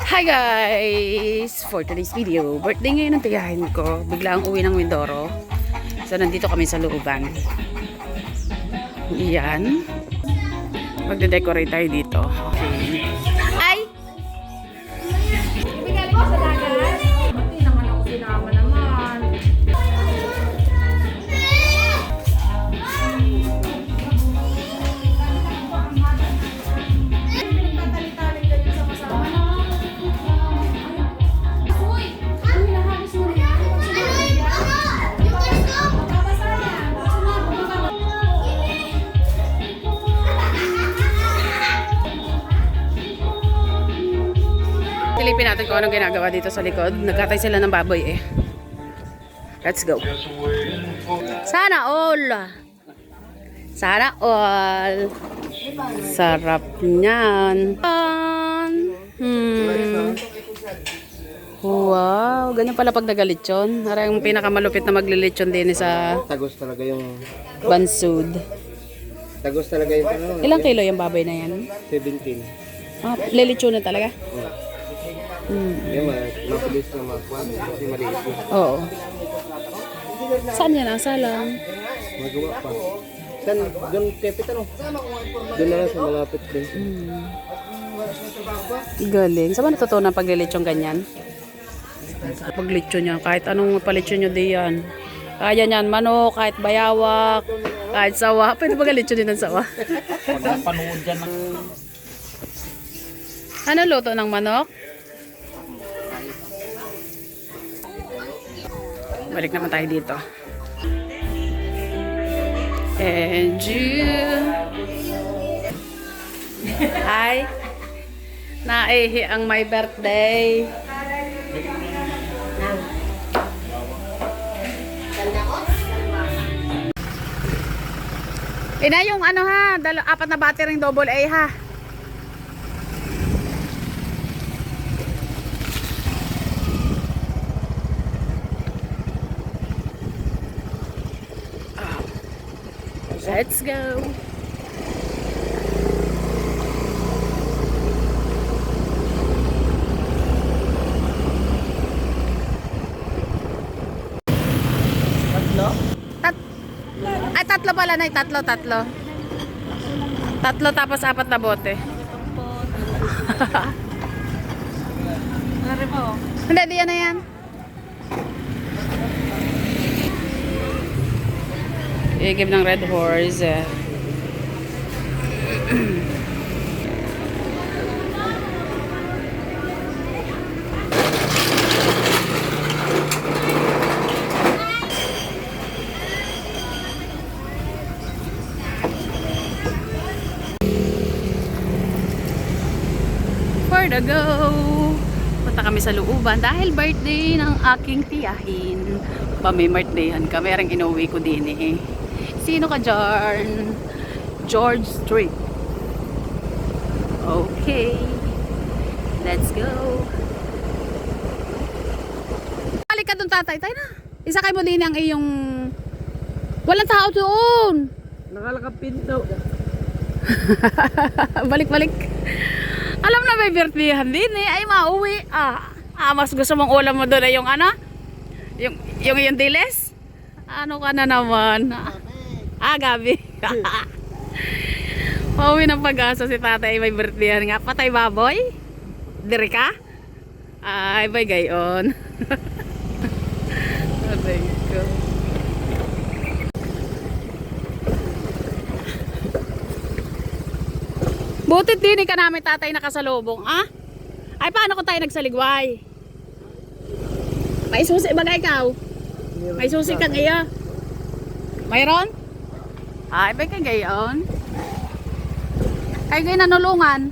Hi guys! For today's video, birthday ngayon ng tiyahin ko. Bigla ang uwi ng Mindoro. So, nandito kami sa looban. Iyan. Magde-decorate tayo dito. Okay. Ay! Ibigay po sa dagat. Hindi naman ako sinama naman. Pinagtatali-tali ka dyan sa kasama. Uy! Uy, nahalis mo niya. Babasa niya. Silipin natin kung anong ginagawa dito sa likod. Nagkatay sila ng baboy eh. Let's go. Sana all! Sana all! Sarap niyan. Wow, ganyan pala pag nagalitsyon. Parang yung pinakamalupit na maglilitsyon din sa Tagos talaga yung bansud. tagos talaga yung ano. Ilang kilo yung baboy na yan? 17. Ah, lilitsyon na talaga? Yung mabilis na makuha kasi maliit yun. Oo. Saan yan? Asa lang? Magawa pa. Saan? Doon kepit ano? Doon na lang sa malapit din. Galing. Saan ba natutunan paglilitsyon ganyan? Paglitsyon yan. Kahit anong palitsyon nyo diyan. Kaya yan. Manok, kahit bayawak, kahit sawa. Pwede ba galitsyon din ng sawa? Panood dyan ng... Ano luto ng manok? Balik naman tayo dito. And you... Hi! Naihi ang my birthday. Ina yung ano ha, 4 na battery double A ha. Let's go. Ay, tatlo pala na, tatlo. Tatlo tapos 4 na bote. Hindi, di yan na yan. I-give ng Red Horse. For the go! Punta kami sa looban dahil birthday ng aking tiyahin. Pamimbirthdayhan kami. Merang inuwi ko din eh. Sino ka dyan? George Street. Okay. Let's go. Balik ka dun tatay. Tayo na. Isa kay mo din ang iyong... Walang tao doon. Nakalakap pinto. Balik-balik. Alam na may birthdayhan din eh. Ay mauwi. Mas gusto mong ulam mo doon ay yung ano? Yung diles? Ano ka na naman? Gabi. Pauwi ng Pag-asa si tatay may birthday nga. Patay baboy? Diri ka? Ay, bay gayon. Patay ko. Butit din ka namin tatay nakasalubong. Ay, paano ko tayo nagsaligway? May susi ba ikaw? May susi kang iya? Mayroon? Ay, ba kay gayon? Ay, kayo nanulungan?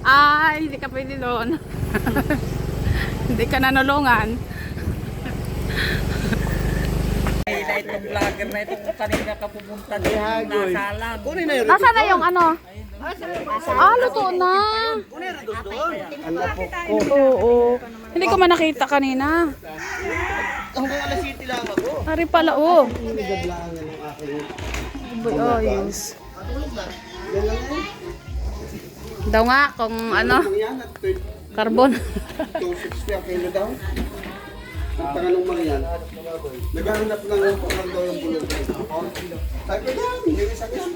Ay, hindi ka pwede doon. Hindi ka nanulungan. Ay, itong vlogger na itong kanina ka pumunta din nasalang. Nasaan na yung ano? Luto na. Oo. Hindi ko man nakita kanina. Hanggang alas 7 lang ako. Ari pala, oh. Boy, ayos. Daw nga kung ano, Yan at carbon. 260 ang kilo daw. Ang tanganong mga yan, naghahanap ng upang daw yung bulog. Sabi ko yan, hindi sa kilo.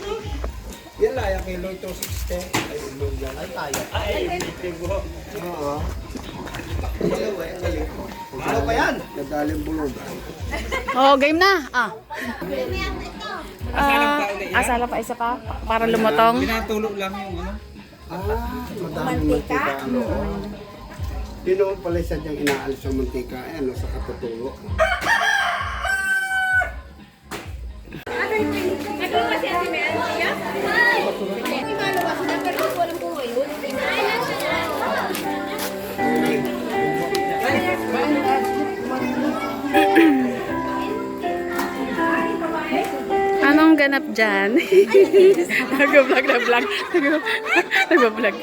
Yan lang, yung kilo 260. Ay, bulog yan. Ay, tayo. Ay, oo. Dalawa, ang galing. Ano pa yan? Nadaling bulog. Oh, game na. Asala pa isa pa para lumutong. Pinatulog lang yung ano. Madaming mantika. Dinoon pala siya diyang inaalis yung mantika. Ano, sa katutulo. Anong ganap dyan? Nag-vlog na vlog. Nag-vlog.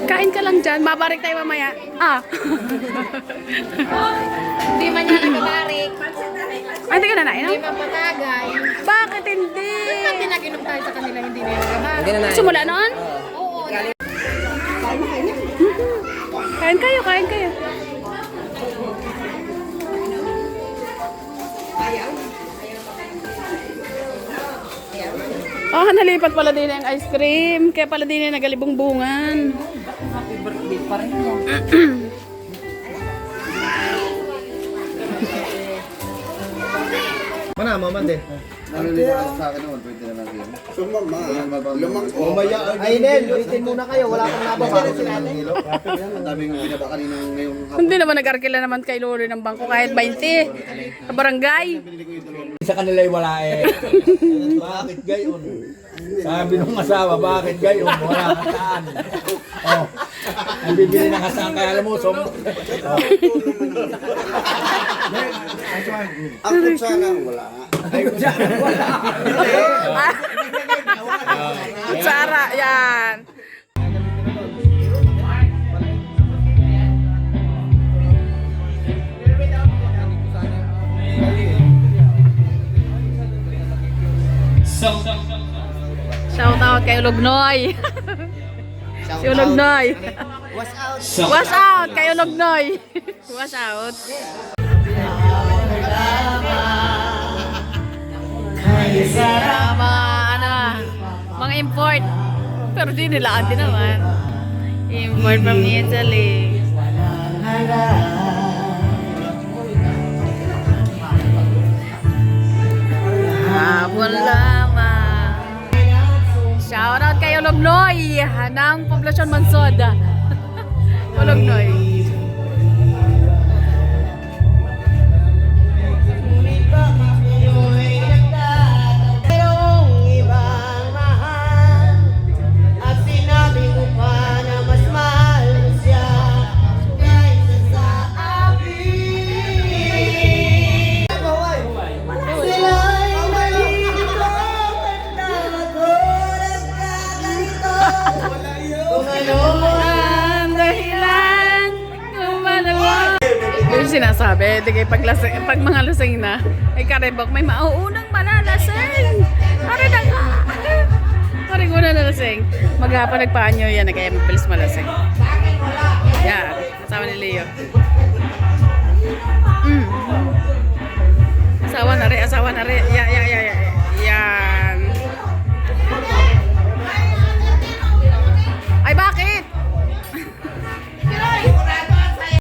Kain ka lang dyan. Mabarik tayo mamaya. Hindi man niya nakabarik. Ay, hindi ka na nainom? Hindi mapatagay. Bakit hindi? Bakit tinaginom tayo sa kanila hindi nila nakabarik? Simula noon? Oo. Kain kayo, kain kayo. Nalipat pala din ang ice cream. Kaya pala din yung nagalibong bungan. Happy birthday pa rin mo. Mana, mama din. Ano nila sa akin naman, pwede na lang yun. Sumama. Lumang. Umaya. Ay, Nel, ulitin muna kayo. Wala kang nababa. Ang daming ginaba kanina ngayong Hindi naman nag-arkila naman kay Lolo ng bangko kahit 20. Sa barangay. Sa kanila wala eh. Bakit gayon? Sabi nung asawa, bakit gayon? Wala kasaan. Oh. Ang bibili ng kasaan kaya alam mo, oh. Ang kutsara, wala. Ay, kung saan wala. Kutsara, yan. Shout out kay Ulognoy. Si Ulognoy. Wash out kay Ulognoy. Wash out. Mga import. Pero di nila din naman. Import from Italy. Hapon lamang. Shoutout kay Ulognoy ng Poblacion Mansod. Ulognoy. Ang dahilan kumalawa. Yung sinasabi, di kayo pag mga lasing na, ay karibok may mauunang malalasing. Ari na nga. Ari ko na nalasing. Maghapon nagpaanyo yan, kaya mapilis malasing. Yan, kasama ni Leo. Asawa na rin. Yan.